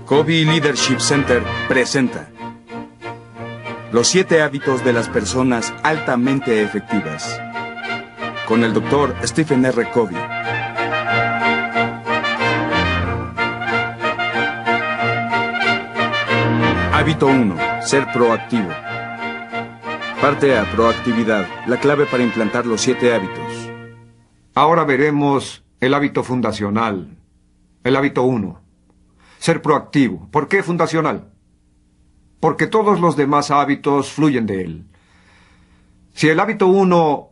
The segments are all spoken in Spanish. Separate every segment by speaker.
Speaker 1: Covey Leadership Center presenta Los 7 hábitos de las personas altamente efectivas, con el Dr. Stephen R. Covey. Hábito 1. Ser proactivo. Parte A. Proactividad. La clave para implantar los 7 hábitos.
Speaker 2: Ahora veremos el hábito fundacional. El hábito 1. Ser proactivo. ¿Por qué fundacional? Porque todos los demás hábitos fluyen de él. Si el hábito 1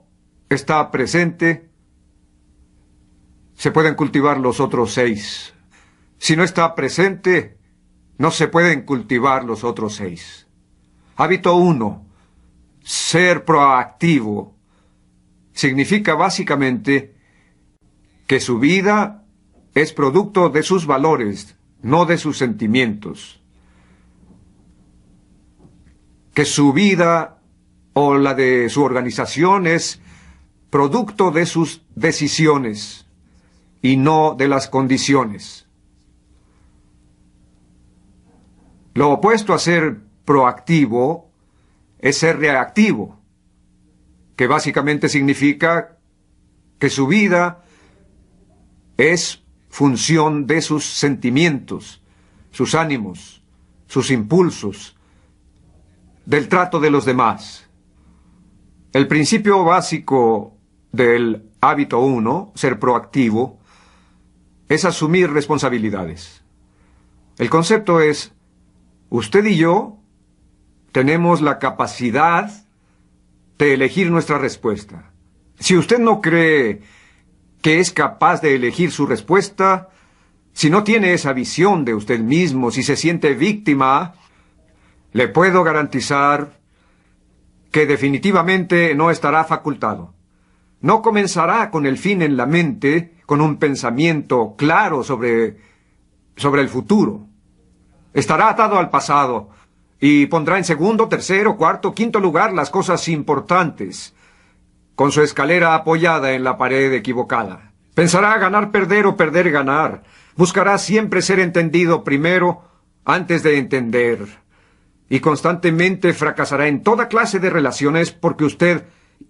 Speaker 2: está presente, se pueden cultivar los otros 6. Si no está presente, no se pueden cultivar los otros 6. Hábito 1. Ser proactivo. Significa básicamente que su vida es producto de sus valores, no de sus sentimientos. Que su vida o la de su organización es producto de sus decisiones y no de las condiciones. Lo opuesto a ser proactivo es ser reactivo, que básicamente significa que su vida es función de sus sentimientos, sus ánimos, sus impulsos, del trato de los demás. El principio básico del hábito 1, ser proactivo, es asumir responsabilidades. El concepto es: usted y yo tenemos la capacidad de elegir nuestra respuesta. Si usted no cree que es capaz de elegir su respuesta, si no tiene esa visión de usted mismo, si se siente víctima, le puedo garantizar que definitivamente no estará facultado. No comenzará con el fin en la mente, con un pensamiento claro sobre el futuro. Estará atado al pasado y pondrá en segundo, tercero, cuarto, quinto lugar las cosas importantes, con su escalera apoyada en la pared equivocada. Pensará ganar, perder o perder, ganar. Buscará siempre ser entendido primero antes de entender. Y constantemente fracasará en toda clase de relaciones porque usted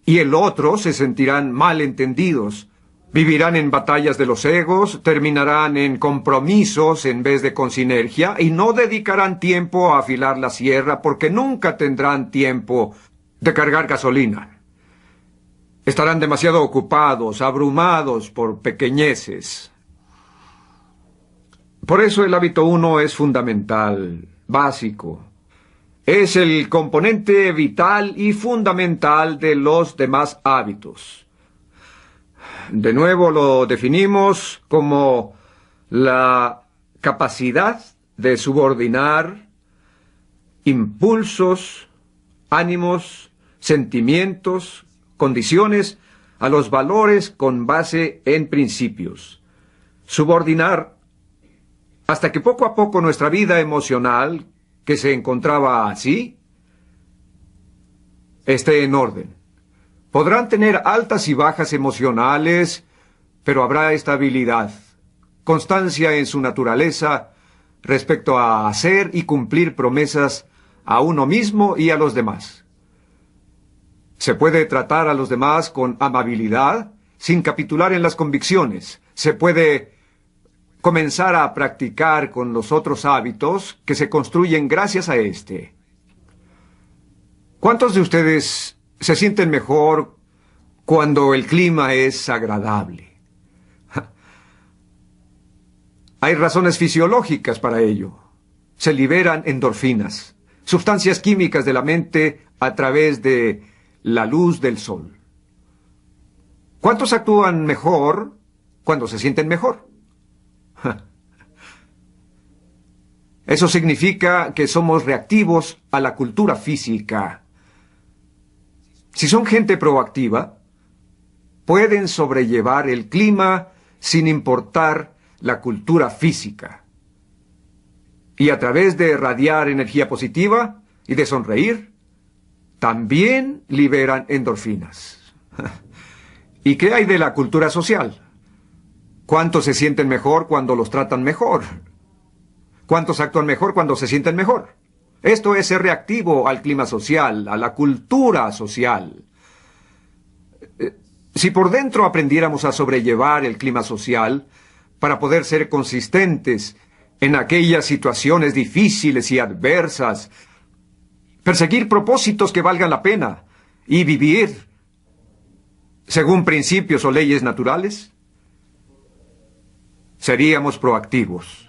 Speaker 2: y el otro se sentirán mal entendidos. Vivirán en batallas de los egos, terminarán en compromisos en vez de con sinergia y no dedicarán tiempo a afilar la sierra porque nunca tendrán tiempo de cargar gasolina. Estarán demasiado ocupados, abrumados por pequeñeces. Por eso el hábito 1 es fundamental, básico. Es el componente vital y fundamental de los demás hábitos. De nuevo lo definimos como la capacidad de subordinar impulsos, ánimos, sentimientos, condiciones a los valores con base en principios. Subordinar hasta que poco a poco nuestra vida emocional, que se encontraba así, esté en orden. Podrán tener altas y bajas emocionales, pero habrá estabilidad, constancia en su naturaleza respecto a hacer y cumplir promesas a uno mismo y a los demás. Se puede tratar a los demás con amabilidad, sin capitular en las convicciones. Se puede comenzar a practicar con los otros hábitos que se construyen gracias a este. ¿Cuántos de ustedes se sienten mejor cuando el clima es agradable? Hay razones fisiológicas para ello. Se liberan endorfinas, sustancias químicas de la mente a través de la luz del sol. ¿Cuántos actúan mejor cuando se sienten mejor? Eso significa que somos reactivos a la cultura física. Si son gente proactiva, pueden sobrellevar el clima sin importar la cultura física. Y a través de irradiar energía positiva y de sonreír, también liberan endorfinas. ¿Y qué hay de la cultura social? ¿Cuántos se sienten mejor cuando los tratan mejor? ¿Cuántos actúan mejor cuando se sienten mejor? Esto es ser reactivo al clima social, a la cultura social. Si por dentro aprendiéramos a sobrellevar el clima social para poder ser consistentes en aquellas situaciones difíciles y adversas, perseguir propósitos que valgan la pena y vivir según principios o leyes naturales, seríamos proactivos.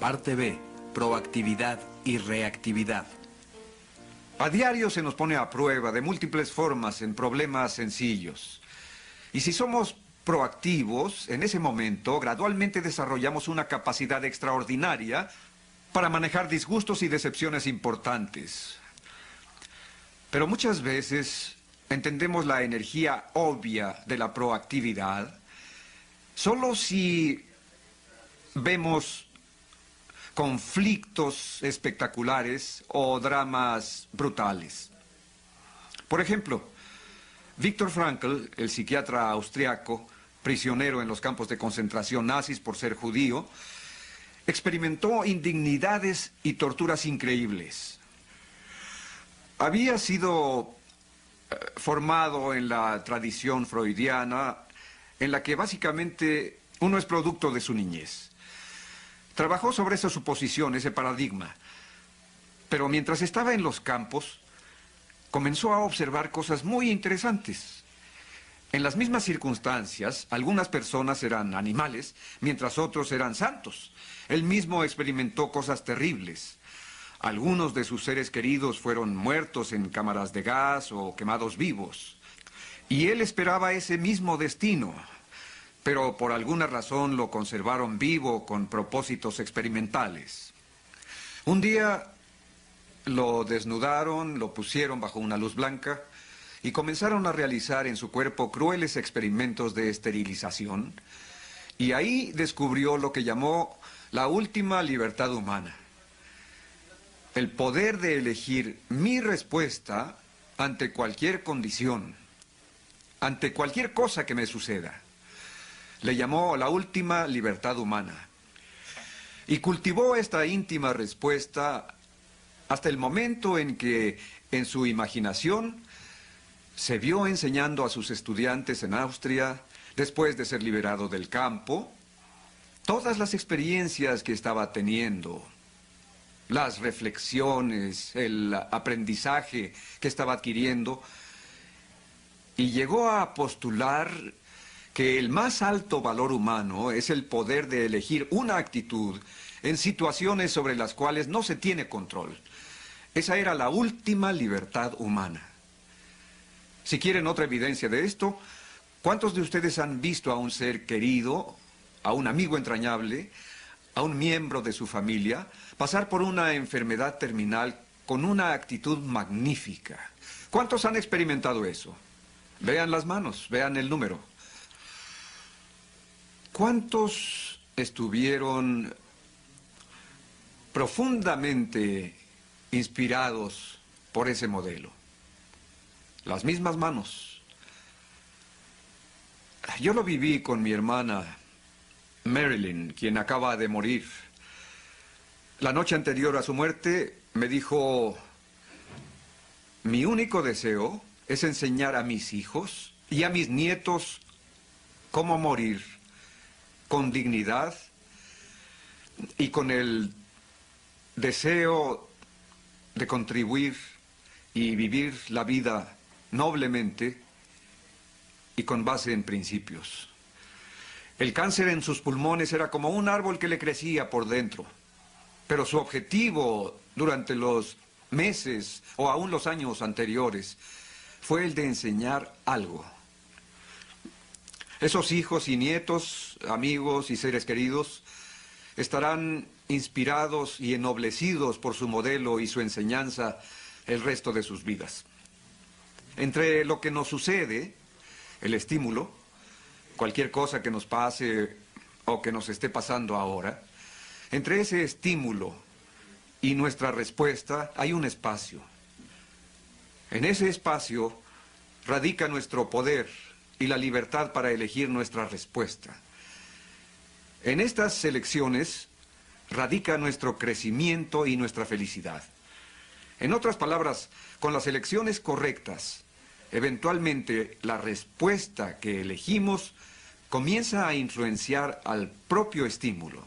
Speaker 1: Parte B. Proactividad y reactividad.
Speaker 2: A diario se nos pone a prueba de múltiples formas en problemas sencillos. Y si somos proactivos, en ese momento gradualmente desarrollamos una capacidad extraordinaria para manejar disgustos y decepciones importantes. Pero muchas veces entendemos la energía obvia de la proactividad solo si vemos conflictos espectaculares o dramas brutales. Por ejemplo, Viktor Frankl, el psiquiatra austriaco, prisionero en los campos de concentración nazis por ser judío, experimentó indignidades y torturas increíbles. Había sido formado en la tradición freudiana, en la que básicamente uno es producto de su niñez. Trabajó sobre esa suposición, ese paradigma. Pero mientras estaba en los campos, comenzó a observar cosas muy interesantes. En las mismas circunstancias, algunas personas eran animales, mientras otros eran santos. Él mismo experimentó cosas terribles. Algunos de sus seres queridos fueron muertos en cámaras de gas o quemados vivos. Y él esperaba ese mismo destino. Pero por alguna razón lo conservaron vivo con propósitos experimentales. Un día lo desnudaron, lo pusieron bajo una luz blanca y comenzaron a realizar en su cuerpo crueles experimentos de esterilización. Y ahí descubrió lo que llamó la última libertad humana. El poder de elegir mi respuesta ante cualquier condición, ante cualquier cosa que me suceda. Le llamó la última libertad humana. Y cultivó esta íntima respuesta hasta el momento en que, en su imaginación, se vio enseñando a sus estudiantes en Austria, después de ser liberado del campo, todas las experiencias que estaba teniendo, las reflexiones, el aprendizaje que estaba adquiriendo, y llegó a postular que el más alto valor humano es el poder de elegir una actitud en situaciones sobre las cuales no se tiene control. Esa era la última libertad humana. Si quieren otra evidencia de esto, ¿cuántos de ustedes han visto a un ser querido, a un amigo entrañable, a un miembro de su familia, pasar por una enfermedad terminal con una actitud magnífica? ¿Cuántos han experimentado eso? Vean las manos, vean el número. ¿Cuántos estuvieron profundamente inspirados por ese modelo? Las mismas manos. Yo lo viví con mi hermana Marilyn, quien acaba de morir. La noche anterior a su muerte me dijo: mi único deseo es enseñar a mis hijos y a mis nietos cómo morir con dignidad y con el deseo de contribuir y vivir la vida noblemente y con base en principios. El cáncer en sus pulmones era como un árbol que le crecía por dentro, pero su objetivo durante los meses o aún los años anteriores fue el de enseñar algo. Esos hijos y nietos, amigos y seres queridos, estarán inspirados y ennoblecidos por su modelo y su enseñanza el resto de sus vidas. Entre lo que nos sucede el estímulo, cualquier cosa que nos pase o que nos esté pasando ahora, entre ese estímulo y nuestra respuesta hay un espacio. En ese espacio radica nuestro poder y la libertad para elegir nuestra respuesta. En estas elecciones radica nuestro crecimiento y nuestra felicidad. En otras palabras, con las elecciones correctas, eventualmente la respuesta que elegimos comienza a influenciar al propio estímulo.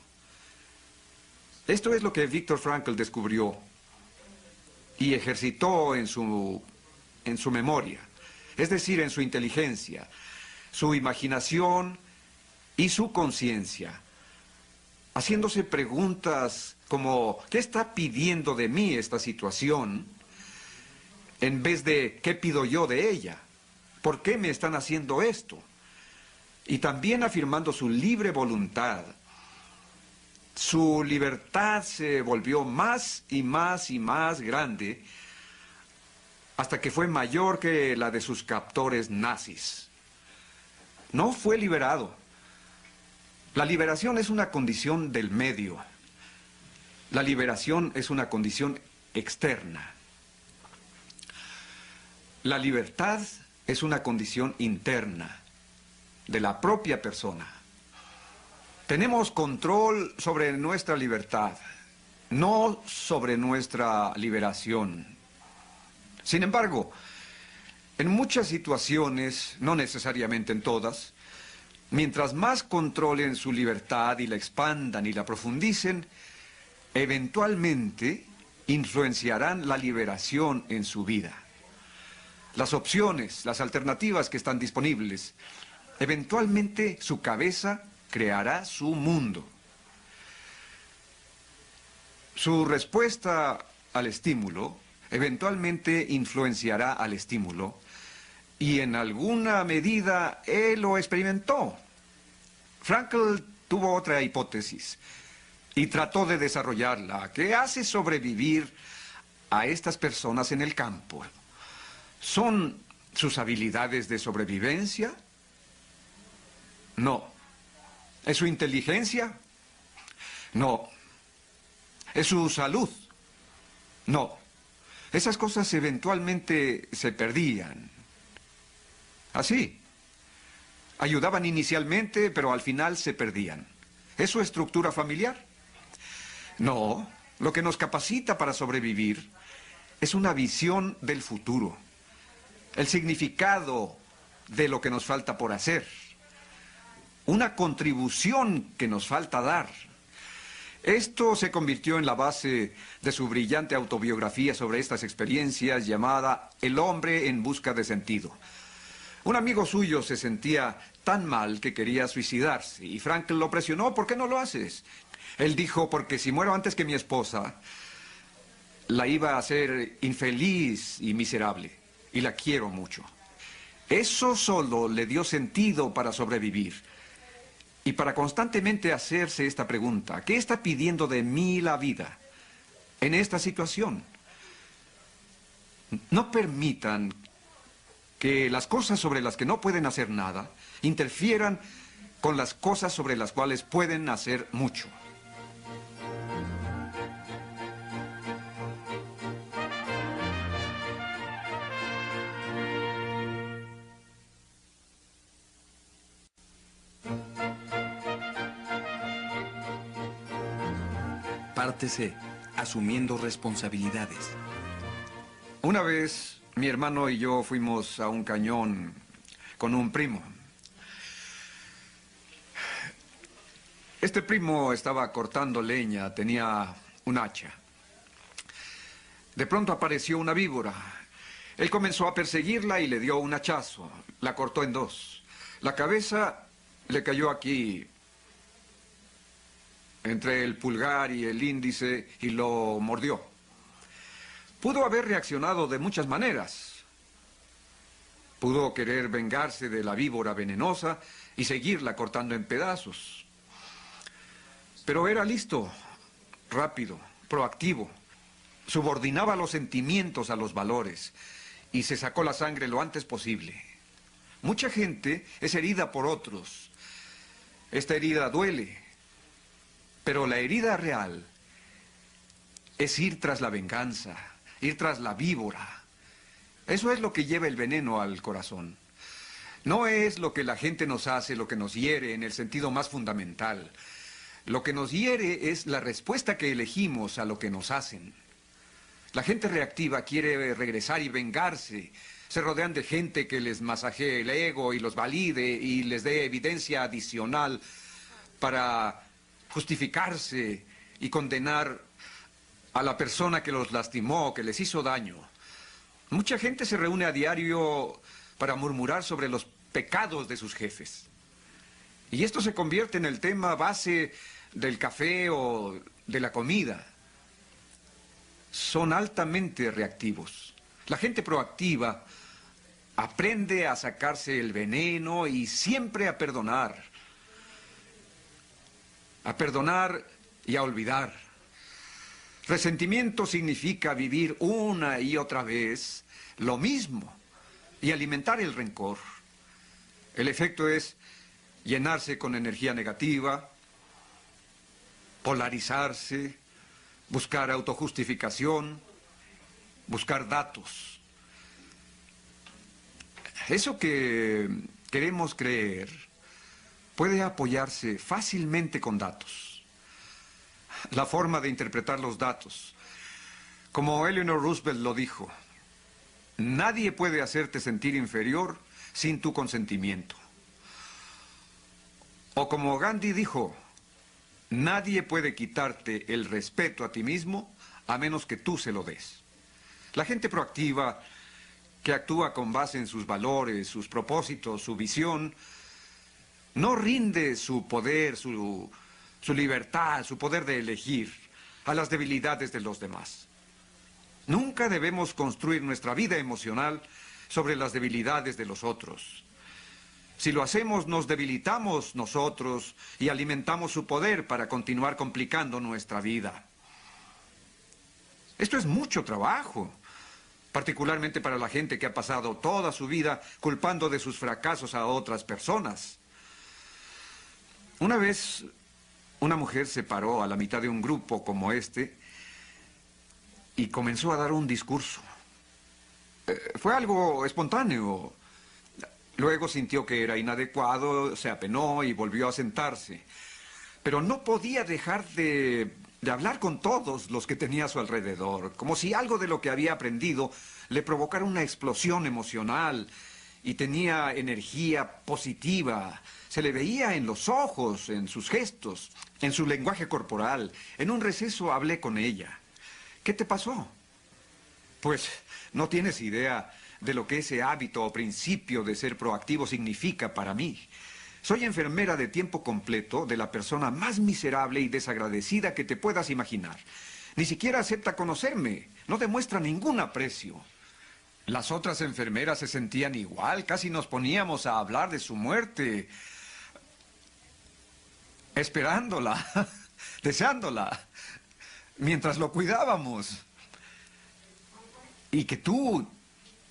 Speaker 2: Esto es lo que Viktor Frankl descubrió y ejercitó en su memoria, es decir, en su inteligencia, su imaginación y su conciencia, haciéndose preguntas como ¿qué está pidiendo de mí esta situación? En vez de ¿qué pido yo de ella? ¿Por qué me están haciendo esto? Y también afirmando su libre voluntad. Su libertad se volvió más y más y más grande hasta que fue mayor que la de sus captores nazis. No fue liberado. La liberación es una condición del medio. La liberación es una condición externa. La libertad es una condición interna de la propia persona. Tenemos control sobre nuestra libertad, no sobre nuestra liberación. Sin embargo, en muchas situaciones, no necesariamente en todas, mientras más controlen su libertad y la expandan y la profundicen, eventualmente influenciarán la liberación en su vida. Las opciones, las alternativas que están disponibles, eventualmente su cabeza creará su mundo. Su respuesta al estímulo eventualmente influenciará al estímulo y en alguna medida él lo experimentó. Frankl tuvo otra hipótesis y trató de desarrollarla. ¿Qué hace sobrevivir a estas personas en el campo? ¿Son sus habilidades de sobrevivencia? No. ¿Es su inteligencia? No. ¿Es su salud? No. Esas cosas eventualmente se perdían. Así. Ayudaban inicialmente, pero al final se perdían. ¿Es su estructura familiar? No. Lo que nos capacita para sobrevivir es una visión del futuro. El significado de lo que nos falta por hacer. Una contribución que nos falta dar. Esto se convirtió en la base de su brillante autobiografía sobre estas experiencias llamada El hombre en busca de sentido. Un amigo suyo se sentía tan mal que quería suicidarse y Frankl lo presionó. ¿Por qué no lo haces? Él dijo, porque si muero antes que mi esposa, la iba a hacer infeliz y miserable. Y la quiero mucho. Eso solo le dio sentido para sobrevivir. Y para constantemente hacerse esta pregunta, ¿qué está pidiendo de mí la vida en esta situación? No permitan que las cosas sobre las que no pueden hacer nada interfieran con las cosas sobre las cuales pueden hacer mucho.
Speaker 1: Parte C. Asumiendo responsabilidades.
Speaker 2: Una vez, mi hermano y yo fuimos a un cañón con un primo. Este primo estaba cortando leña, tenía un hacha. De pronto apareció una víbora. Él comenzó a perseguirla y le dio un hachazo. La cortó en dos. La cabeza le cayó aquí, entre el pulgar y el índice, y lo mordió. Pudo haber reaccionado de muchas maneras. Pudo querer vengarse de la víbora venenosa y seguirla cortando en pedazos. Pero era listo, rápido, proactivo. Subordinaba los sentimientos a los valores y se sacó la sangre lo antes posible. Mucha gente es herida por otros. Esta herida duele, pero la herida real es ir tras la venganza, ir tras la víbora. Eso es lo que lleva el veneno al corazón. No es lo que la gente nos hace, lo que nos hiere en el sentido más fundamental. Lo que nos hiere es la respuesta que elegimos a lo que nos hacen. La gente reactiva quiere regresar y vengarse. Se rodean de gente que les masajee el ego y los valide y les dé evidencia adicional para justificarse y condenar a la persona que los lastimó, que les hizo daño. Mucha gente se reúne a diario para murmurar sobre los pecados de sus jefes. Y esto se convierte en el tema base del café o de la comida. Son altamente reactivos. La gente proactiva aprende a sacarse el veneno y siempre a perdonar. A perdonar y a olvidar. Resentimiento significa vivir una y otra vez lo mismo y alimentar el rencor. El efecto es llenarse con energía negativa, polarizarse, buscar autojustificación, buscar datos. Eso que queremos creer puede apoyarse fácilmente con datos. La forma de interpretar los datos. Como Eleanor Roosevelt lo dijo, nadie puede hacerte sentir inferior sin tu consentimiento. O como Gandhi dijo, nadie puede quitarte el respeto a ti mismo a menos que tú se lo des. La gente proactiva, que actúa con base en sus valores, sus propósitos, su visión, no rinde su poder, su libertad, su poder de elegir a las debilidades de los demás. Nunca debemos construir nuestra vida emocional sobre las debilidades de los otros. Si lo hacemos, nos debilitamos nosotros y alimentamos su poder para continuar complicando nuestra vida. Esto es mucho trabajo, particularmente para la gente que ha pasado toda su vida culpando de sus fracasos a otras personas. Una vez, una mujer se paró a la mitad de un grupo como este y comenzó a dar un discurso. Fue algo espontáneo. Luego sintió que era inadecuado, se apenó y volvió a sentarse. Pero no podía dejar de hablar con todos los que tenía a su alrededor, como si algo de lo que había aprendido le provocara una explosión emocional y tenía energía positiva. Se le veía en los ojos, en sus gestos, en su lenguaje corporal. En un receso hablé con ella. ¿Qué te pasó? Pues no tienes idea de lo que ese hábito o principio de ser proactivo significa para mí. Soy enfermera de tiempo completo de la persona más miserable y desagradecida que te puedas imaginar. Ni siquiera acepta conocerme, no demuestra ningún aprecio. Las otras enfermeras se sentían igual, casi nos poníamos a hablar de su muerte, esperándola, deseándola, mientras lo cuidábamos. Y que tú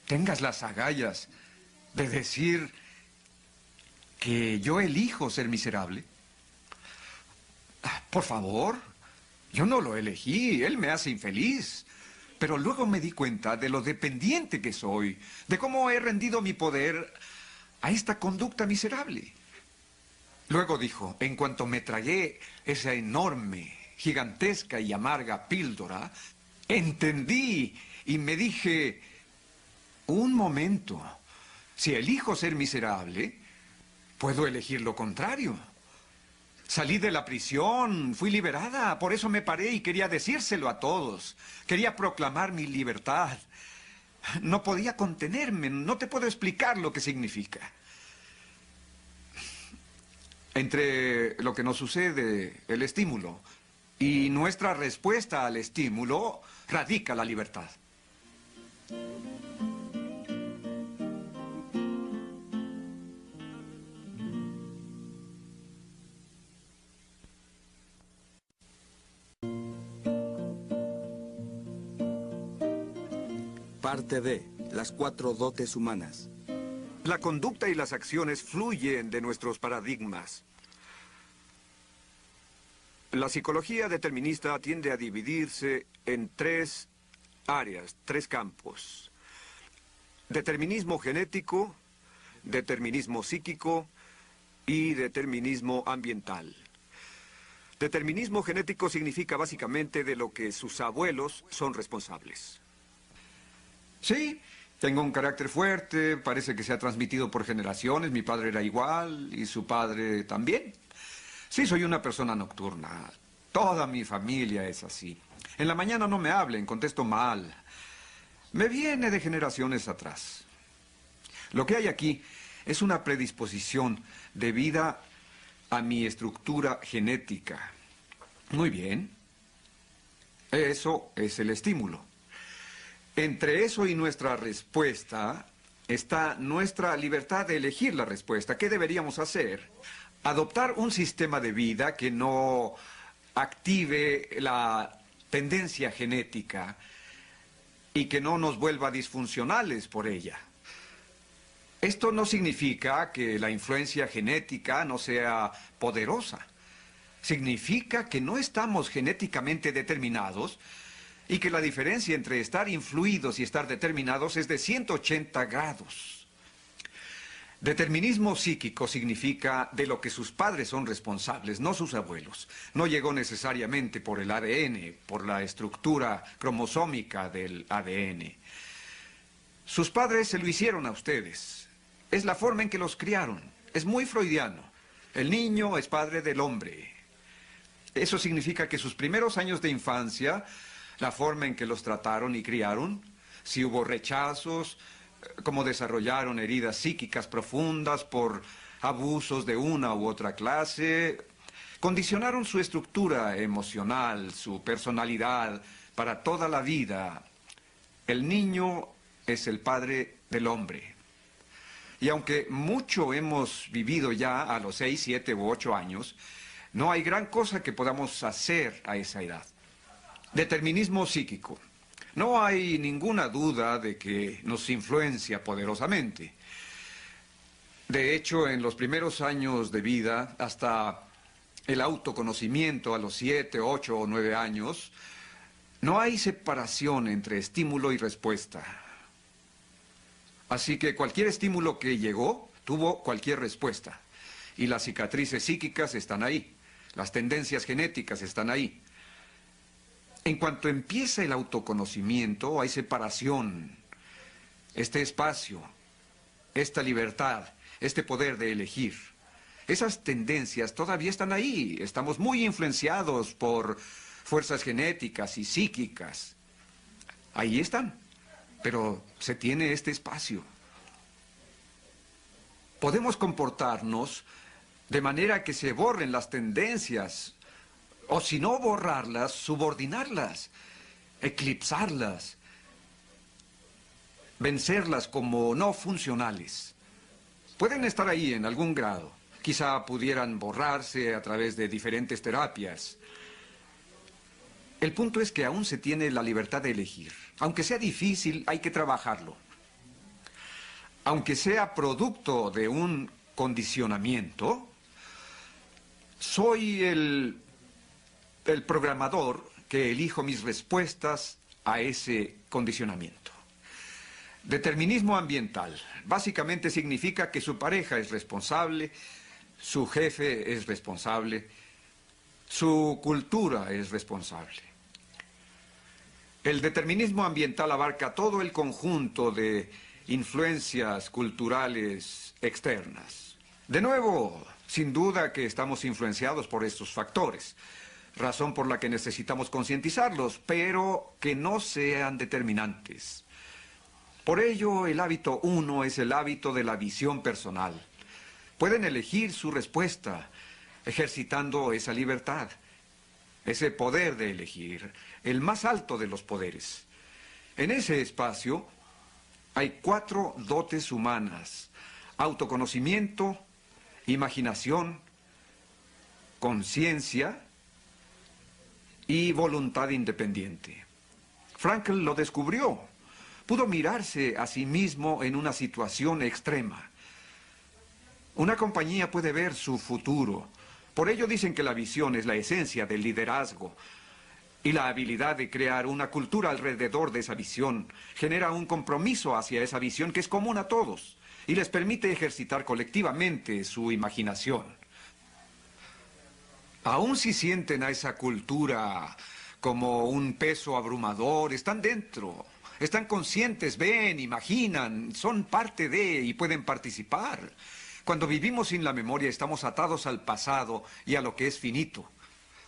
Speaker 2: tengas las agallas de decir que yo elijo ser miserable. Por favor, yo no lo elegí, él me hace infeliz. Pero luego me di cuenta de lo dependiente que soy, de cómo he rendido mi poder a esta conducta miserable. Luego dijo, en cuanto me tragué esa enorme, gigantesca y amarga píldora, entendí y me dije, un momento, si elijo ser miserable, puedo elegir lo contrario. Salí de la prisión, fui liberada, por eso me paré y quería decírselo a todos. Quería proclamar mi libertad. No podía contenerme, no te puedo explicar lo que significa. Entre lo que nos sucede, el estímulo, y nuestra respuesta al estímulo, radica la libertad.
Speaker 1: Parte de las 4 dotes humanas.
Speaker 2: La conducta y las acciones fluyen de nuestros paradigmas. La psicología determinista tiende a dividirse en tres áreas, tres campos. Determinismo genético, determinismo psíquico y determinismo ambiental. Determinismo genético significa básicamente de lo que sus abuelos son responsables.
Speaker 3: Sí, tengo un carácter fuerte, parece que se ha transmitido por generaciones, mi padre era igual y su padre también. Sí, soy una persona nocturna, toda mi familia es así. En la mañana no me hablen, contesto mal. Me viene de generaciones atrás. Lo que hay aquí es una predisposición debida a mi estructura genética. Muy bien. Eso es el estímulo. Entre eso y nuestra respuesta está nuestra libertad de elegir la respuesta. ¿Qué deberíamos hacer? Adoptar un sistema de vida que no active la tendencia genética y que no nos vuelva disfuncionales por ella. Esto no significa que la influencia genética no sea poderosa. Significa que no estamos genéticamente determinados y que la diferencia entre estar influidos y estar determinados es de 180 grados. Determinismo psíquico significa de lo que sus padres son responsables, no sus abuelos. No llegó necesariamente por el ADN, por la estructura cromosómica del ADN. Sus padres se lo hicieron a ustedes. Es la forma en que los criaron. Es muy freudiano. El niño es padre del hombre. Eso significa que sus primeros años de infancia, la forma en que los trataron y criaron, si hubo rechazos, cómo desarrollaron heridas psíquicas profundas por abusos de una u otra clase, condicionaron su estructura emocional, su personalidad para toda la vida. El niño es el padre del hombre. Y aunque mucho hemos vivido ya a los 6, 7 u 8 años, no hay gran cosa que podamos hacer a esa edad. Determinismo psíquico. No hay ninguna duda de que nos influencia poderosamente. De hecho, en los primeros años de vida, hasta el autoconocimiento a los 7, 8 o 9 años, no hay separación entre estímulo y respuesta. Así que cualquier estímulo que llegó, tuvo cualquier respuesta. Y las cicatrices psíquicas están ahí. Las tendencias genéticas están ahí. En cuanto empieza el autoconocimiento, hay separación. Este espacio, esta libertad, este poder de elegir. Esas tendencias todavía están ahí. Estamos muy influenciados por fuerzas genéticas y psíquicas. Ahí están. Pero se tiene este espacio. Podemos comportarnos de manera que se borren las tendencias, o si no borrarlas, subordinarlas, eclipsarlas, vencerlas como no funcionales. Pueden estar ahí en algún grado. Quizá pudieran borrarse a través de diferentes terapias. El punto es que aún se tiene la libertad de elegir. Aunque sea difícil, hay que trabajarlo. Aunque sea producto de un condicionamiento, soy el programador que elijo mis respuestas a ese condicionamiento. Determinismo ambiental. Básicamente significa que su pareja es responsable, su jefe es responsable, su cultura es responsable. El determinismo ambiental abarca todo el conjunto de influencias culturales externas. De nuevo, sin duda que estamos influenciados por estos factores, razón por la que necesitamos concientizarlos, pero que no sean determinantes. Por ello, el hábito 1 es el hábito de la visión personal. Pueden elegir su respuesta, ejercitando esa libertad. Ese poder de elegir, el más alto de los poderes. En ese espacio hay 4 dotes humanas: autoconocimiento, imaginación, conciencia y voluntad independiente. Frankl lo descubrió. Pudo mirarse a sí mismo en una situación extrema. Una compañía puede ver su futuro. Por ello dicen que la visión es la esencia del liderazgo. Y la habilidad de crear una cultura alrededor de esa visión genera un compromiso hacia esa visión que es común a todos y les permite ejercitar colectivamente su imaginación. Aún si sienten a esa cultura como un peso abrumador, están dentro, están conscientes, ven, imaginan, son parte de y pueden participar. Cuando vivimos sin la memoria estamos atados al pasado y a lo que es finito.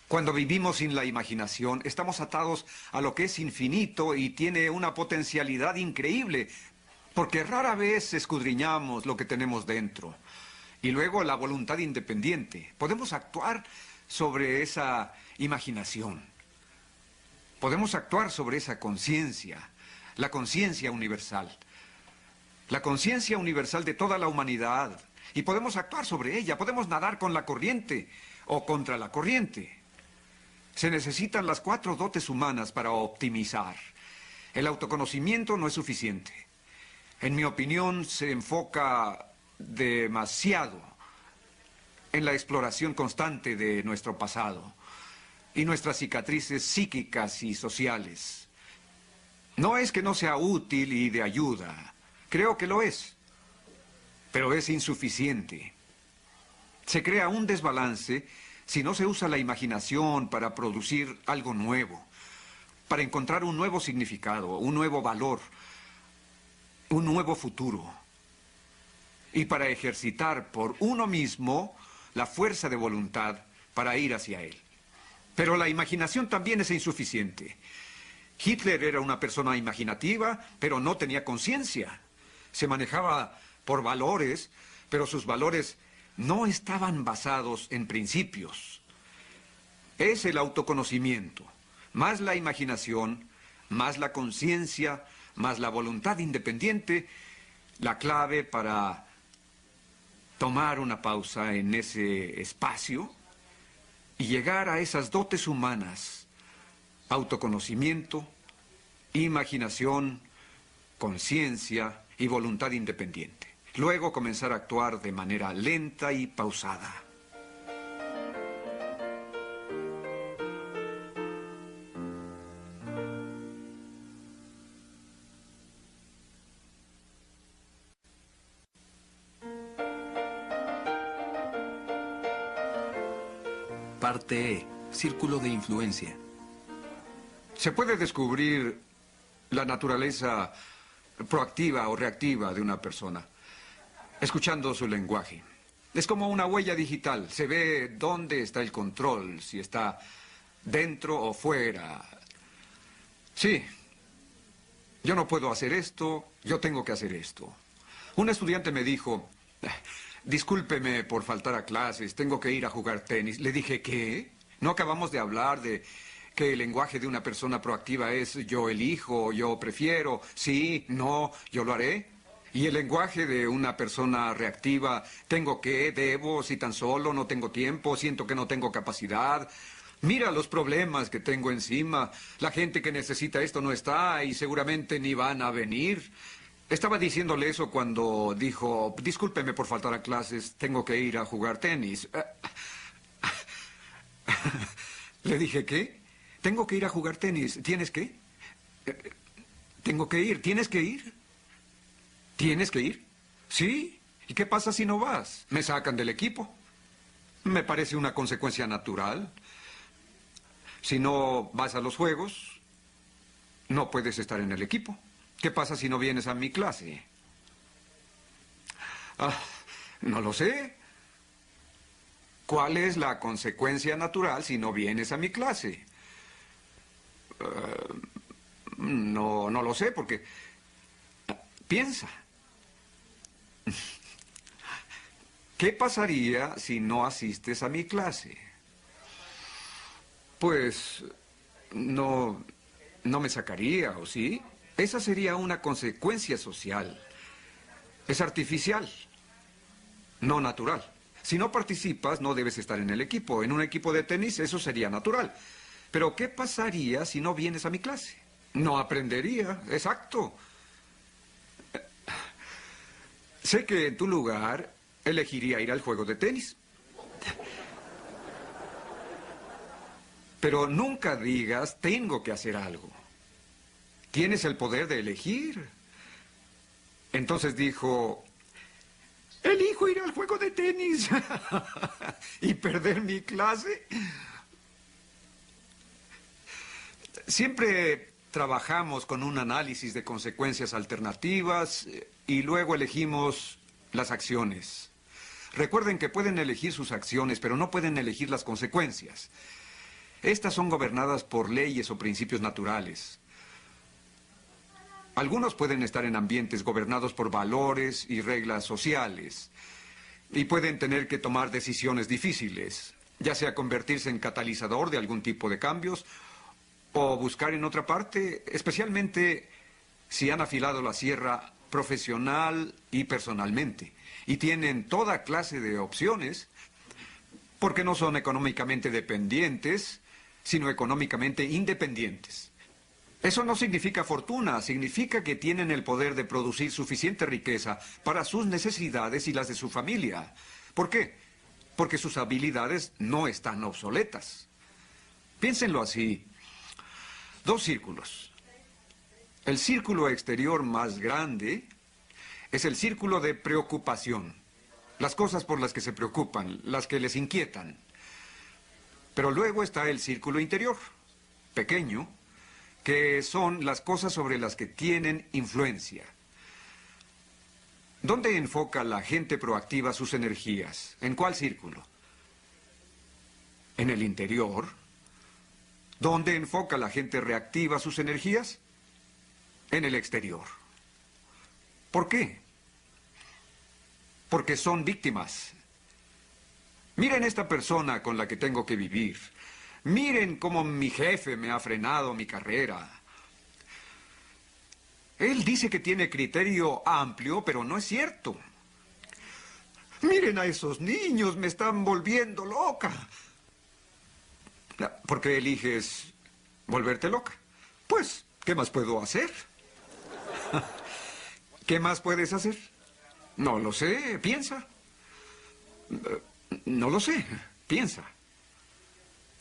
Speaker 3: Cuando vivimos sin la imaginación, estamos atados a lo que es infinito y tiene una potencialidad increíble, porque rara vez escudriñamos lo que tenemos dentro. Y luego la voluntad independiente. Podemos actuar sobre esa imaginación. Podemos actuar sobre esa conciencia, la conciencia universal. La conciencia universal de toda la humanidad. Y podemos actuar sobre ella, podemos nadar con la corriente o contra la corriente. Se necesitan las 4 dotes humanas para optimizar. El autoconocimiento no es suficiente. En mi opinión, se enfoca demasiado en la exploración constante de nuestro pasado y nuestras cicatrices psíquicas y sociales. No es que no sea útil y de ayuda. Creo que lo es. Pero es insuficiente. Se crea un desbalance si no se usa la imaginación para producir algo nuevo, para encontrar un nuevo significado, un nuevo valor, un nuevo futuro, y para ejercitar por uno mismo la fuerza de voluntad para ir hacia él. Pero la imaginación también es insuficiente. Hitler era una persona imaginativa, pero no tenía conciencia. Se manejaba por valores, pero sus valores no estaban basados en principios. Es el autoconocimiento, más la imaginación, más la conciencia, más la voluntad independiente, la clave para tomar una pausa en ese espacio y llegar a esas dotes humanas: autoconocimiento, imaginación, conciencia y voluntad independiente. Luego comenzar a actuar de manera lenta y pausada.
Speaker 4: Parte E. Círculo de influencia.
Speaker 3: Se puede descubrir la naturaleza proactiva o reactiva de una persona escuchando su lenguaje. Es como una huella digital. Se ve dónde está el control, si está dentro o fuera. Sí, yo no puedo hacer esto, yo tengo que hacer esto. Un estudiante me dijo: discúlpeme por faltar a clases, tengo que ir a jugar tenis. Le dije: ¿qué? ¿No acabamos de hablar de que el lenguaje de una persona proactiva es yo elijo, yo prefiero, sí, no, yo lo haré? Y el lenguaje de una persona reactiva, tengo que, debo, si tan solo, no tengo tiempo, siento que no tengo capacidad. Mira los problemas que tengo encima. La gente que necesita esto no está y seguramente ni van a venir. Estaba diciéndole eso cuando dijo: discúlpeme por faltar a clases, tengo que ir a jugar tenis. Le dije: ¿qué? Tengo que ir a jugar tenis. ¿Tienes qué? Tengo que ir. ¿Tienes que ir? ¿Tienes que ir? Sí. ¿Y qué pasa si no vas? Me sacan del equipo. Me parece una consecuencia natural. Si no vas a los juegos, no puedes estar en el equipo. ¿Qué pasa si no vienes a mi clase? No lo sé. ¿Cuál es la consecuencia natural si no vienes a mi clase? No lo sé, porque... piensa. ¿Qué pasaría si no asistes a mi clase? Pues... no me sacaría, ¿o sí? Esa sería una consecuencia social. Es artificial, no natural. Si no participas, no debes estar en el equipo. En un equipo de tenis eso sería natural. Pero ¿qué pasaría si no vienes a mi clase? No aprendería, exacto. Sé que en tu lugar elegiría ir al juego de tenis. Pero nunca digas, tengo que hacer algo. Tienes el poder de elegir. Entonces dijo, elijo ir al juego de tenis y perder mi clase. Siempre trabajamos con un análisis de consecuencias alternativas y luego elegimos las acciones. Recuerden que pueden elegir sus acciones, pero no pueden elegir las consecuencias. Estas son gobernadas por leyes o principios naturales. Algunos pueden estar en ambientes gobernados por valores y reglas sociales y pueden tener que tomar decisiones difíciles, ya sea convertirse en catalizador de algún tipo de cambios o buscar en otra parte, especialmente si han afilado la sierra profesional y personalmente y tienen toda clase de opciones porque no son económicamente dependientes, sino económicamente independientes. Eso no significa fortuna, significa que tienen el poder de producir suficiente riqueza para sus necesidades y las de su familia. ¿Por qué? Porque sus habilidades no están obsoletas. Piénsenlo así. 2 círculos. El círculo exterior más grande es el círculo de preocupación. Las cosas por las que se preocupan, las que les inquietan. Pero luego está el círculo interior, pequeño, que son las cosas sobre las que tienen influencia. ¿Dónde enfoca la gente proactiva sus energías? ¿En cuál círculo? ¿En el interior? ¿Dónde enfoca la gente reactiva sus energías? En el exterior. ¿Por qué? Porque son víctimas. Miren esta persona con la que tengo que vivir. Miren cómo mi jefe me ha frenado mi carrera. Él dice que tiene criterio amplio, pero no es cierto. Miren a esos niños, me están volviendo loca. ¿Por qué eliges volverte loca? Pues, ¿qué más puedo hacer? ¿Qué más puedes hacer? No lo sé, piensa. No lo sé, piensa.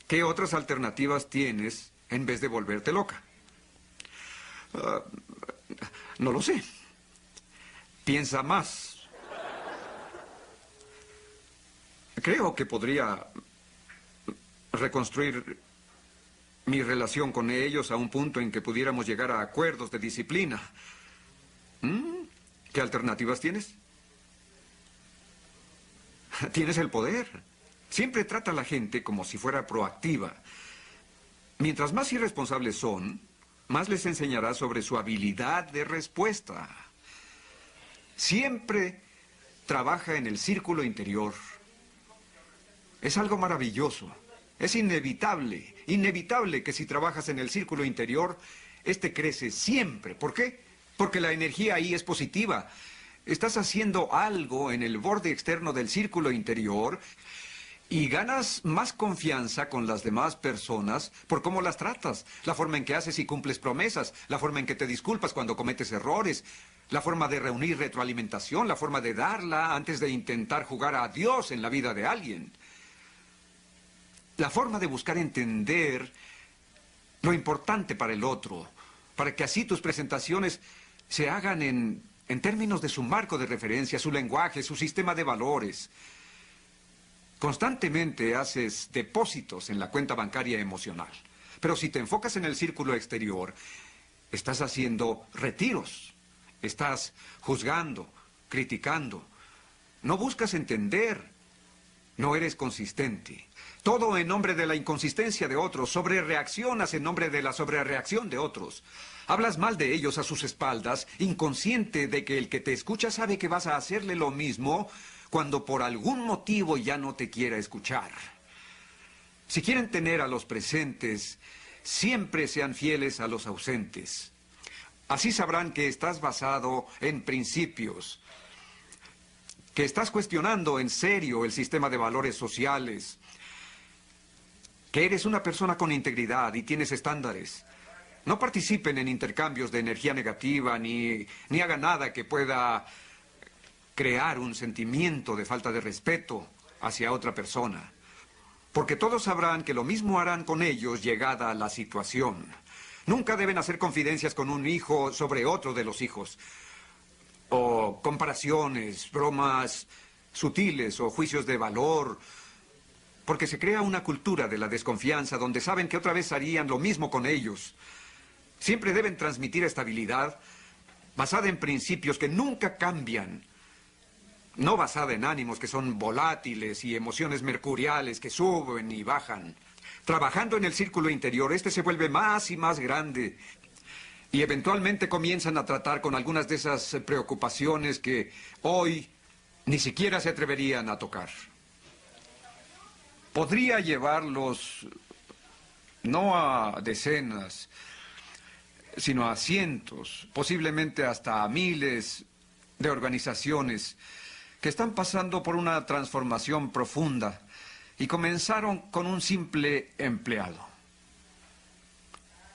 Speaker 3: ¿Qué otras alternativas tienes en vez de volverte loca? No lo sé. Piensa más. Creo que podría reconstruir mi relación con ellos a un punto en que pudiéramos llegar a acuerdos de disciplina. ¿Qué alternativas tienes? Tienes el poder. Siempre trata a la gente como si fuera proactiva. Mientras más irresponsables son, más les enseñarás sobre su habilidad de respuesta. Siempre trabaja en el círculo interior. Es algo maravilloso. Es inevitable, inevitable que si trabajas en el círculo interior, este crece siempre. ¿Por qué? Porque la energía ahí es positiva. Estás haciendo algo en el borde externo del círculo interior y ganas más confianza con las demás personas por cómo las tratas, la forma en que haces y cumples promesas, la forma en que te disculpas cuando cometes errores, la forma de reunir retroalimentación, la forma de darla antes de intentar jugar a Dios en la vida de alguien. La forma de buscar entender lo importante para el otro, para que así tus presentaciones se hagan en términos de su marco de referencia, su lenguaje, su sistema de valores. Constantemente haces depósitos en la cuenta bancaria emocional. Pero si te enfocas en el círculo exterior, estás haciendo retiros. Estás juzgando, criticando. No buscas entender. No eres consistente. Todo en nombre de la inconsistencia de otros. Sobrereaccionas en nombre de la sobrereacción de otros. Hablas mal de ellos a sus espaldas, inconsciente de que el que te escucha sabe que vas a hacerle lo mismo cuando por algún motivo ya no te quiera escuchar. Si quieren tener a los presentes, siempre sean fieles a los ausentes. Así sabrán que estás basado en principios, que estás cuestionando en serio el sistema de valores sociales, que eres una persona con integridad y tienes estándares. No participen en intercambios de energía negativa ni hagan nada que crear un sentimiento de falta de respeto hacia otra persona. Porque todos sabrán que lo mismo harán con ellos llegada la situación. Nunca deben hacer confidencias con un hijo sobre otro de los hijos. O comparaciones, bromas sutiles o juicios de valor. Porque se crea una cultura de la desconfianza donde saben que otra vez harían lo mismo con ellos. Siempre deben transmitir estabilidad basada en principios que nunca cambian. No basada en ánimos que son volátiles y emociones mercuriales que suben y bajan. Trabajando en el círculo interior, este se vuelve más y más grande. Y eventualmente comienzan a tratar con algunas de esas preocupaciones que hoy ni siquiera se atreverían a tocar. Podría llevarlos no a decenas, sino a cientos, posiblemente hasta a miles de organizaciones que están pasando por una transformación profunda y comenzaron con un simple empleado.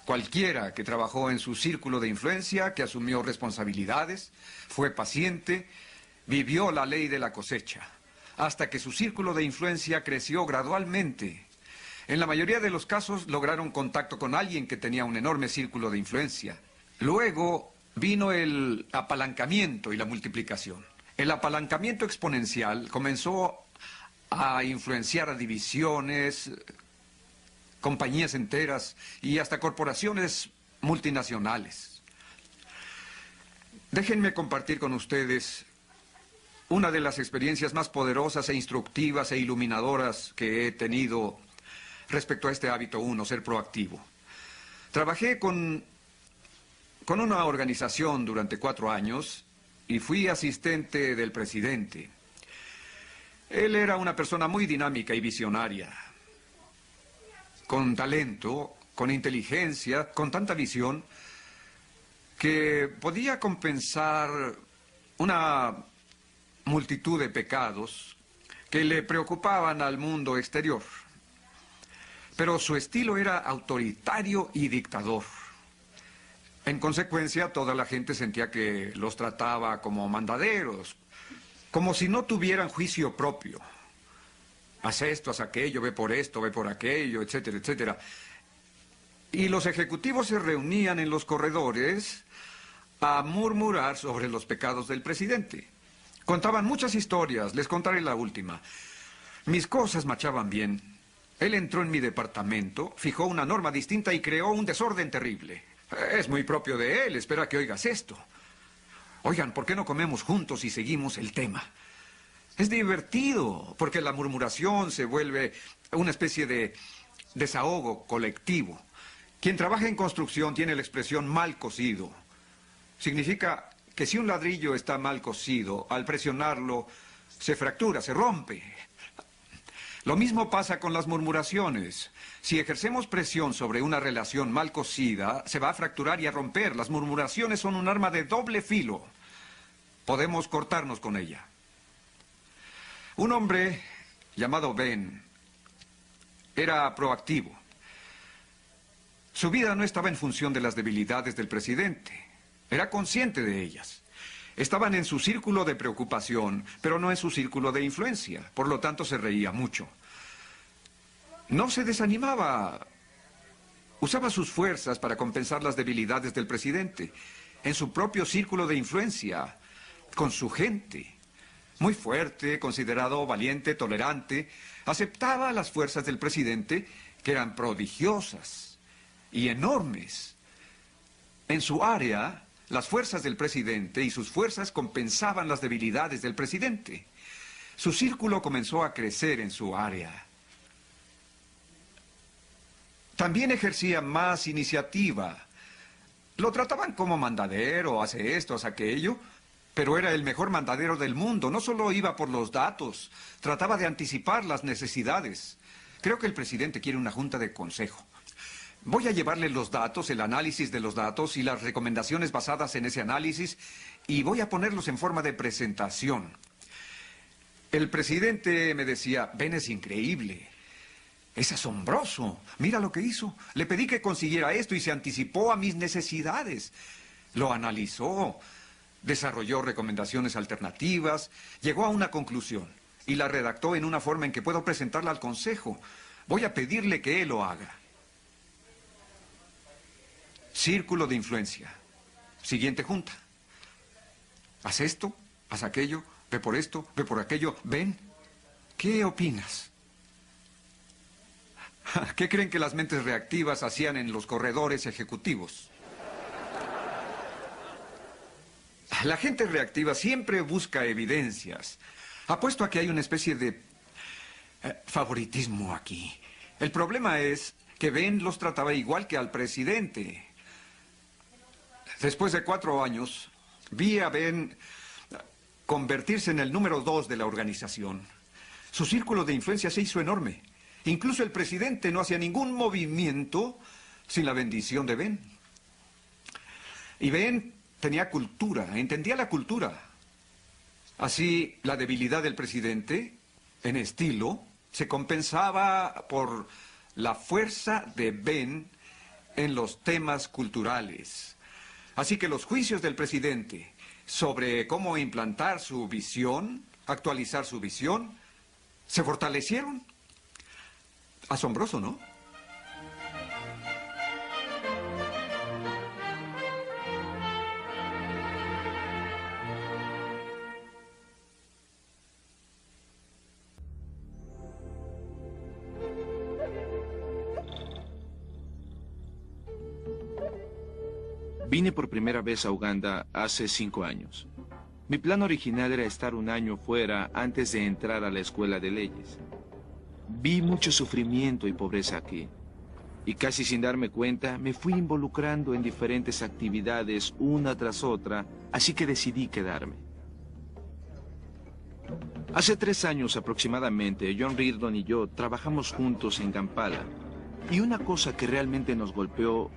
Speaker 3: Cualquiera que trabajó en su círculo de influencia, que asumió responsabilidades, fue paciente, vivió la ley de la cosecha, hasta que su círculo de influencia creció gradualmente. En la mayoría de los casos lograron contacto con alguien que tenía un enorme círculo de influencia. Luego vino el apalancamiento y la multiplicación. El apalancamiento exponencial comenzó a influenciar a divisiones, compañías enteras y hasta corporaciones multinacionales. Déjenme compartir con ustedes una de las experiencias más poderosas e instructivas e iluminadoras que he tenido respecto a este hábito 1, ser proactivo. Trabajé con una organización durante 4 años y fui asistente del presidente. Él era una persona muy dinámica y visionaria, con talento, con inteligencia, con tanta visión, que podía compensar una multitud de pecados que le preocupaban al mundo exterior. Pero su estilo era autoritario y dictador. En consecuencia, toda la gente sentía que los trataba como mandaderos, como si no tuvieran juicio propio. Haz esto, haz aquello, ve por esto, ve por aquello, etcétera, etcétera. Y los ejecutivos se reunían en los corredores a murmurar sobre los pecados del presidente. Contaban muchas historias, les contaré la última. Mis cosas marchaban bien. Él entró en mi departamento, fijó una norma distinta y creó un desorden terrible. Es muy propio de él, espera que oigas esto. Oigan, ¿por qué no comemos juntos y seguimos el tema? Es divertido, porque la murmuración se vuelve una especie de desahogo colectivo. Quien trabaja en construcción tiene la expresión mal cosido. Significa que si un ladrillo está mal cosido, al presionarlo, se fractura, se rompe. Lo mismo pasa con las murmuraciones. Si ejercemos presión sobre una relación mal cosida, se va a fracturar y a romper. Las murmuraciones son un arma de doble filo. Podemos cortarnos con ella. Un hombre llamado Ben era proactivo. Su vida no estaba en función de las debilidades del presidente. Era consciente de ellas. Estaban en su círculo de preocupación, pero no en su círculo de influencia. Por lo tanto, se reía mucho. No se desanimaba. Usaba sus fuerzas para compensar las debilidades del presidente. En su propio círculo de influencia, con su gente. Muy fuerte, considerado valiente, tolerante. Aceptaba las fuerzas del presidente, que eran prodigiosas y enormes. En su área, las fuerzas del presidente y sus fuerzas compensaban las debilidades del presidente. Su círculo comenzó a crecer en su área. También ejercía más iniciativa. Lo trataban como mandadero, hace esto, hace aquello, pero era el mejor mandadero del mundo. No solo iba por los datos, trataba de anticipar las necesidades. Creo que el presidente quiere una junta de consejo. Voy a llevarle los datos, el análisis de los datos y las recomendaciones basadas en ese análisis, y voy a ponerlos en forma de presentación. El presidente me decía, Ben es increíble, es asombroso, mira lo que hizo. Le pedí que consiguiera esto y se anticipó a mis necesidades. Lo analizó, Desarrolló recomendaciones alternativas, llegó a una conclusión y la redactó en una forma en que puedo presentarla al Consejo. Voy a pedirle que él lo haga. Círculo de influencia. Siguiente junta. Haz esto, haz aquello, ve por esto, ve por aquello. ¿Ven? ¿Qué opinas? ¿Qué creen que las mentes reactivas hacían en los corredores ejecutivos? La gente reactiva siempre busca evidencias. Apuesto a que hay una especie de favoritismo aquí. El problema es que Ben los trataba igual que al presidente. Después de 4 años, vi a Ben convertirse en el número 2 de la organización. Su círculo de influencia se hizo enorme. Incluso el presidente no hacía ningún movimiento sin la bendición de Ben. Y Ben tenía cultura, entendía la cultura. Así, la debilidad del presidente, en estilo, se compensaba por la fuerza de Ben en los temas culturales. Así que los juicios del presidente sobre cómo implantar su visión, actualizar su visión, se fortalecieron. Asombroso, ¿no?
Speaker 5: Vine por primera vez a Uganda hace 5 años. Mi plan original era estar 1 año fuera antes de entrar a la escuela de leyes. Vi mucho sufrimiento y pobreza aquí. Y casi sin darme cuenta, me fui involucrando en diferentes actividades una tras otra, así que decidí quedarme. Hace 3 años aproximadamente, John Reardon y yo trabajamos juntos en Kampala. Y una cosa que realmente nos golpeó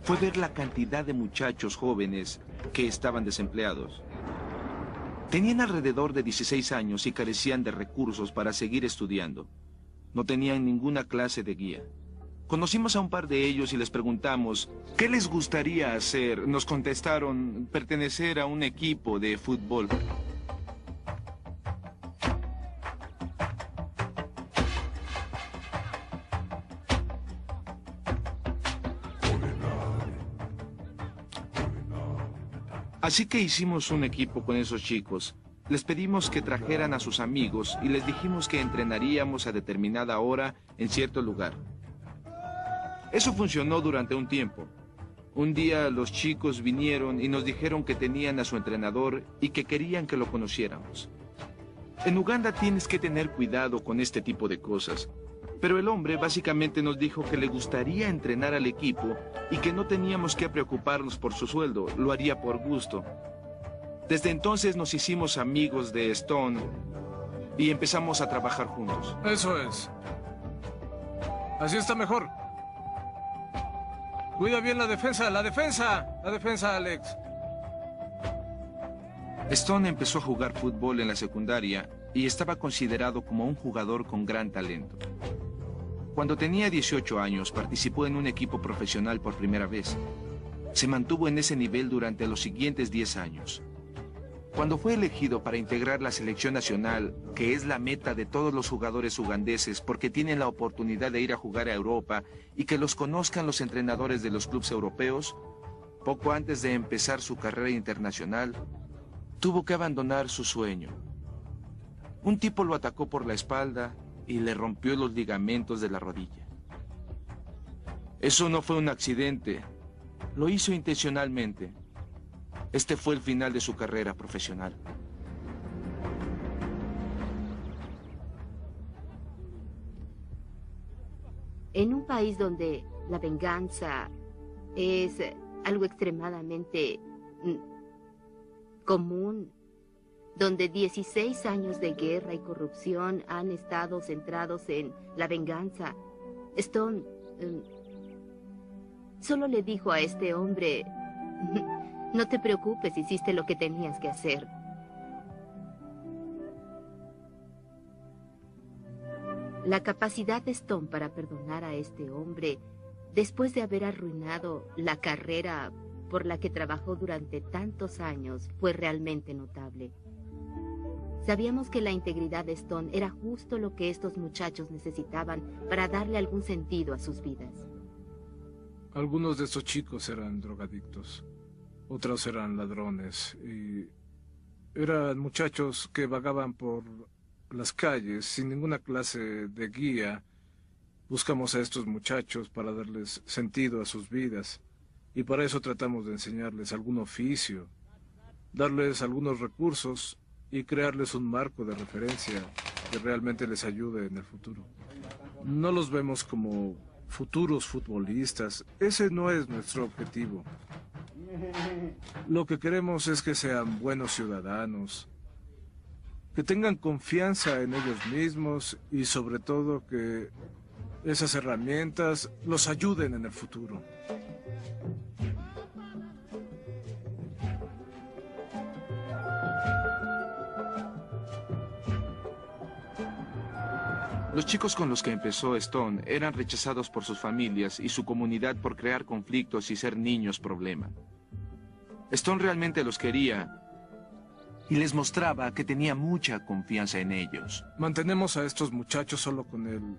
Speaker 5: fue ver la cantidad de muchachos jóvenes que estaban desempleados. Tenían alrededor de 16 años y carecían de recursos para seguir estudiando. No tenían ninguna clase de guía. Conocimos a un par de ellos y les preguntamos qué les gustaría hacer. Nos contestaron pertenecer a un equipo de fútbol. Así que hicimos un equipo con esos chicos. Les pedimos que trajeran a sus amigos y les dijimos que entrenaríamos a determinada hora en cierto lugar. Eso funcionó durante un tiempo. Un día los chicos vinieron y nos dijeron que tenían a su entrenador y que querían que lo conociéramos. En Uganda tienes que tener cuidado con este tipo de cosas. Pero el hombre básicamente nos dijo que le gustaría entrenar al equipo y que no teníamos que preocuparnos por su sueldo, lo haría por gusto. Desde entonces nos hicimos amigos de Stone y empezamos a trabajar juntos.
Speaker 6: Eso es. Así está mejor. Cuida bien la defensa, la defensa. La defensa, Alex.
Speaker 5: Stone empezó a jugar fútbol en la secundaria y estaba considerado como un jugador con gran talento. Cuando tenía 18 años, participó en un equipo profesional por primera vez. Se mantuvo en ese nivel durante los siguientes 10 años. Cuando fue elegido para integrar la selección nacional, que es la meta de todos los jugadores ugandeses porque tienen la oportunidad de ir a jugar a Europa y que los conozcan los entrenadores de los clubes europeos, poco antes de empezar su carrera internacional, tuvo que abandonar su sueño. Un tipo lo atacó por la espalda y le rompió los ligamentos de la rodilla. Eso no fue un accidente, lo hizo intencionalmente. Este fue el final de su carrera profesional.
Speaker 7: En un país donde la venganza es algo extremadamente común, donde 16 años de guerra y corrupción han estado centrados en la venganza, Stone solo le dijo a este hombre: no te preocupes, hiciste lo que tenías que hacer. La capacidad de Stone para perdonar a este hombre, después de haber arruinado la carrera por la que trabajó durante tantos años fue realmente notable. Sabíamos que la integridad de Stone era justo lo que estos muchachos necesitaban para darle algún sentido a sus vidas.
Speaker 6: Algunos de estos chicos eran drogadictos, otros eran ladrones y eran muchachos que vagaban por las calles sin ninguna clase de guía. Buscamos a estos muchachos para darles sentido a sus vidas y para eso tratamos de enseñarles algún oficio, darles algunos recursos y crearles un marco de referencia que realmente les ayude en el futuro. No los vemos como futuros futbolistas, ese no es nuestro objetivo. Lo que queremos es que sean buenos ciudadanos, que tengan confianza en ellos mismos y sobre todo que esas herramientas los ayuden en el futuro.
Speaker 5: Los chicos con los que empezó Stone eran rechazados por sus familias y su comunidad por crear conflictos y ser niños problema. Stone realmente los quería y les mostraba que tenía mucha confianza en ellos.
Speaker 6: Mantenemos a estos muchachos solo con el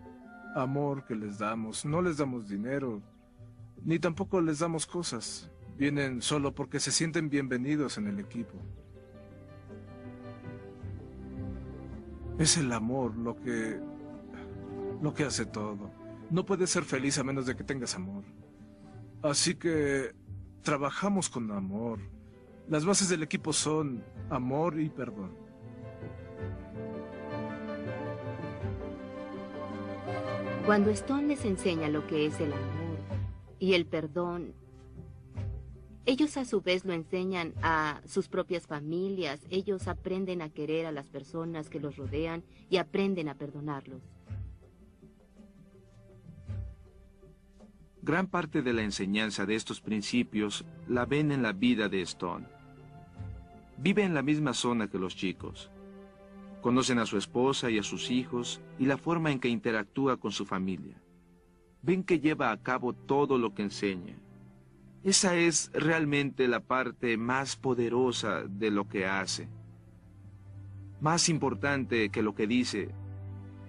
Speaker 6: amor que les damos. No les damos dinero, ni tampoco les damos cosas. Vienen solo porque se sienten bienvenidos en el equipo. Es el amor lo que hace todo. No puedes ser feliz a menos de que tengas amor. Así que trabajamos con amor. Las bases del equipo son amor y perdón.
Speaker 7: Cuando Stone les enseña lo que es el amor y el perdón, ellos a su vez lo enseñan a sus propias familias. Ellos aprenden a querer a las personas que los rodean y aprenden a perdonarlos.
Speaker 5: Gran parte de la enseñanza de estos principios la ven en la vida de Stone. Vive en la misma zona que los chicos. Conocen a su esposa y a sus hijos y la forma en que interactúa con su familia. Ven que lleva a cabo todo lo que enseña. Esa es realmente la parte más poderosa de lo que hace. Más importante que lo que dice,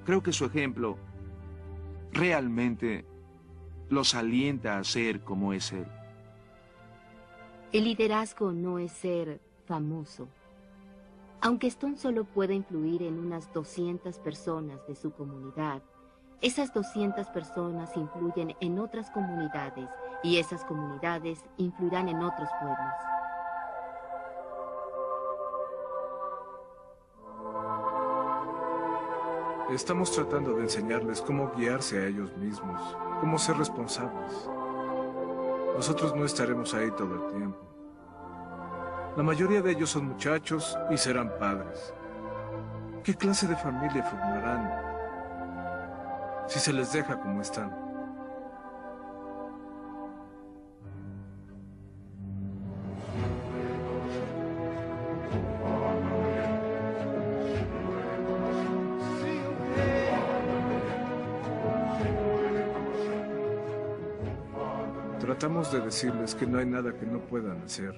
Speaker 5: creo que su ejemplo realmente los alienta a ser como es él.
Speaker 7: El liderazgo no es ser famoso. Aunque Stone solo pueda influir en unas 200 personas de su comunidad, esas 200 personas influyen en otras comunidades y esas comunidades influirán en otros pueblos.
Speaker 6: Estamos tratando de enseñarles cómo guiarse a ellos mismos, cómo ser responsables. Nosotros no estaremos ahí todo el tiempo. La mayoría de ellos son muchachos y serán padres. ¿Qué clase de familia formarán si se les deja como están? Tratamos de decirles que no hay nada que no puedan hacer.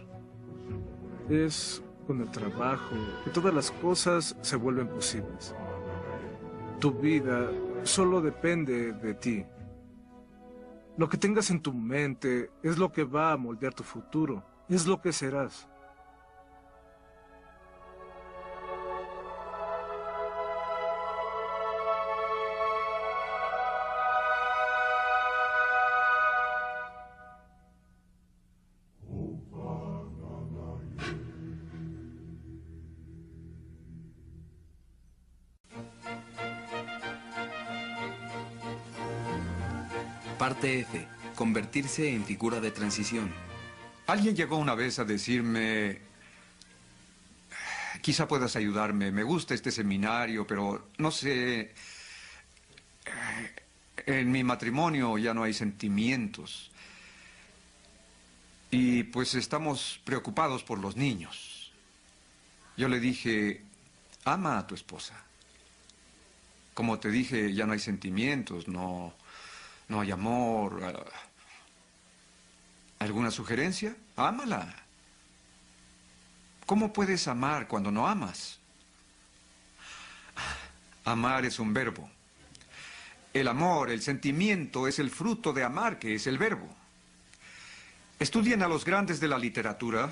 Speaker 6: Es con el trabajo que todas las cosas se vuelven posibles. Tu vida solo depende de ti. Lo que tengas en tu mente es lo que va a moldear tu futuro, es lo que serás.
Speaker 4: Parte F. Convertirse en figura de transición.
Speaker 3: Alguien llegó una vez a decirme, quizá puedas ayudarme, me gusta este seminario, pero no sé, en mi matrimonio ya no hay sentimientos. Y pues estamos preocupados por los niños. Yo le dije, ama a tu esposa. Como te dije, ya no hay sentimientos, no hay amor. ¿Alguna sugerencia? Ámala. ¿Cómo puedes amar cuando no amas? Amar es un verbo. El amor, el sentimiento, es el fruto de amar, que es el verbo. Estudien a los grandes de la literatura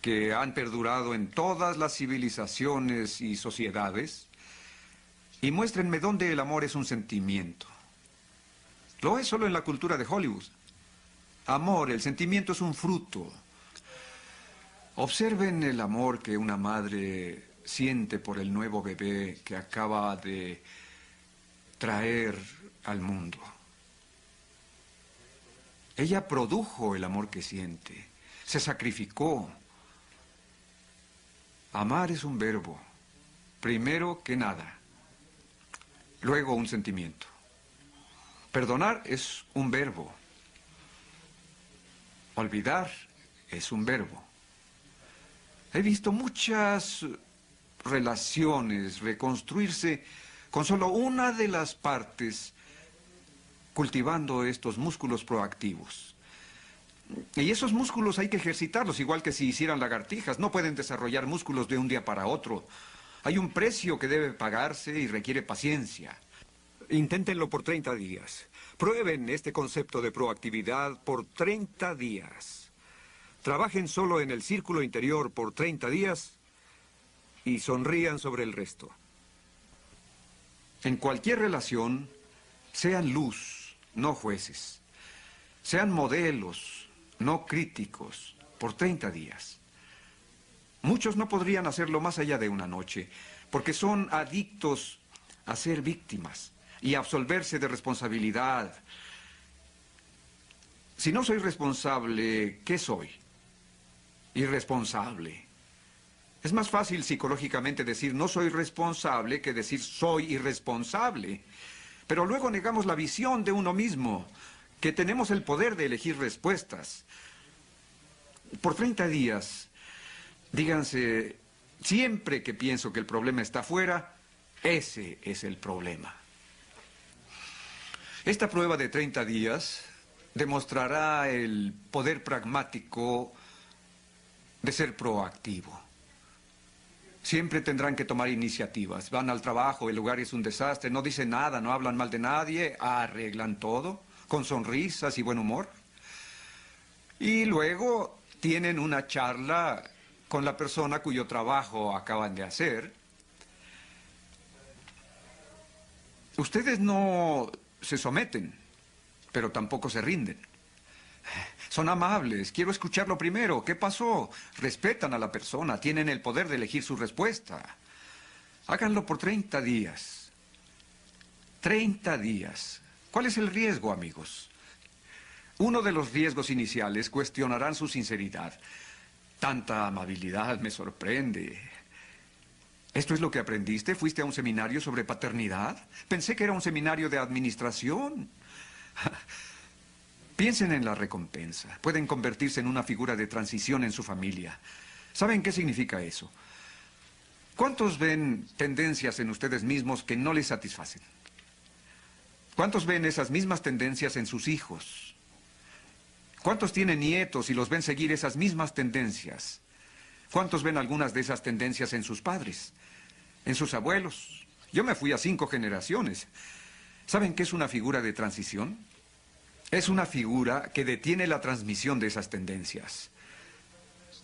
Speaker 3: que han perdurado en todas las civilizaciones y sociedades y muéstrenme dónde el amor es un sentimiento. Lo es solo en la cultura de Hollywood. Amor, el sentimiento es un fruto. Observen el amor que una madre siente por el nuevo bebé que acaba de traer al mundo. Ella produjo el amor que siente, se sacrificó. Amar es un verbo, primero que nada, luego un sentimiento. Perdonar es un verbo. Olvidar es un verbo. He visto muchas relaciones reconstruirse con solo una de las partes, cultivando estos músculos proactivos. Y esos músculos hay que ejercitarlos, igual que si hicieran lagartijas. No pueden desarrollar músculos de un día para otro. Hay un precio que debe pagarse y requiere paciencia.
Speaker 2: Inténtenlo por 30 días. Prueben este concepto de proactividad por 30 días. Trabajen solo en el círculo interior por 30 días y sonrían sobre el resto.
Speaker 3: En cualquier relación, sean luz, no jueces. Sean modelos, no críticos, por 30 días. Muchos no podrían hacerlo más allá de una noche, porque son adictos a ser víctimas y a absolverse de responsabilidad. Si no soy responsable, ¿qué soy? Irresponsable. Es más fácil psicológicamente decir no soy responsable que decir soy irresponsable. Pero luego negamos la visión de uno mismo, que tenemos el poder de elegir respuestas. Por 30 días, díganse, siempre que pienso que el problema está afuera, ese es el problema. Esta prueba de 30 días demostrará el poder pragmático de ser proactivo. Siempre tendrán que tomar iniciativas. Van al trabajo, el lugar es un desastre, no dicen nada, no hablan mal de nadie, arreglan todo, con sonrisas y buen humor. Y luego tienen una charla con la persona cuyo trabajo acaban de hacer. Ustedes no se someten, pero tampoco se rinden. Son amables, quiero escucharlo primero. ¿Qué pasó? Respetan a la persona, tienen el poder de elegir su respuesta. Háganlo por 30 días. 30 días. ¿Cuál es el riesgo, amigos? Uno de los riesgos iniciales, cuestionarán su sinceridad. Tanta amabilidad me sorprende. ¿Esto es lo que aprendiste? ¿Fuiste a un seminario sobre paternidad? Pensé que era un seminario de administración. Piensen en la recompensa. Pueden convertirse en una figura de transición en su familia. ¿Saben qué significa eso? ¿Cuántos ven tendencias en ustedes mismos que no les satisfacen? ¿Cuántos ven esas mismas tendencias en sus hijos? ¿Cuántos tienen nietos y los ven seguir esas mismas tendencias? ¿Cuántos ven algunas de esas tendencias en sus padres? ¿En sus abuelos? Yo me fui a 5 generaciones. ¿Saben qué es una figura de transición? Es una figura que detiene la transmisión de esas tendencias.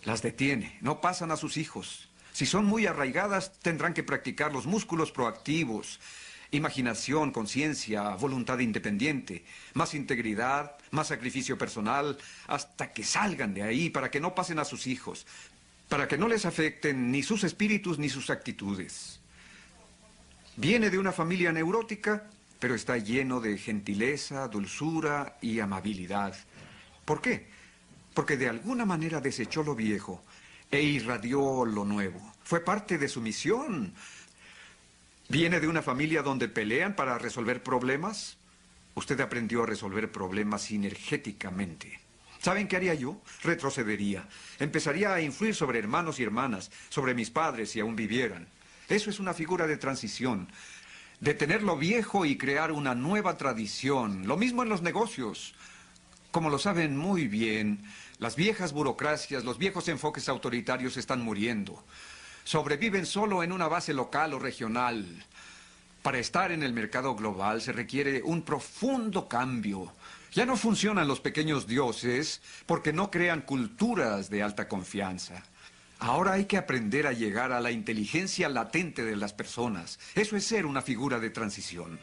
Speaker 3: Las detiene, no pasan a sus hijos. Si son muy arraigadas, tendrán que practicar los músculos proactivos. Imaginación, conciencia, voluntad independiente, más integridad, más sacrificio personal, hasta que salgan de ahí para que no pasen a sus hijos, para que no les afecten ni sus espíritus ni sus actitudes. Viene de una familia neurótica, pero está lleno de gentileza, dulzura y amabilidad. ¿Por qué? Porque de alguna manera desechó lo viejo e irradió lo nuevo. Fue parte de su misión. ¿Viene de una familia donde pelean para resolver problemas? Usted aprendió a resolver problemas sinergéticamente. ¿Saben qué haría yo? Retrocedería. Empezaría a influir sobre hermanos y hermanas, sobre mis padres si aún vivieran. Eso es una figura de transición. Detener lo viejo y crear una nueva tradición. Lo mismo en los negocios. Como lo saben muy bien, las viejas burocracias, los viejos enfoques autoritarios están muriendo. Sobreviven solo en una base local o regional. Para estar en el mercado global se requiere un profundo cambio. Ya no funcionan los pequeños dioses porque no crean culturas de alta confianza. Ahora hay que aprender a llegar a la inteligencia latente de las personas. Eso es ser una figura de transición.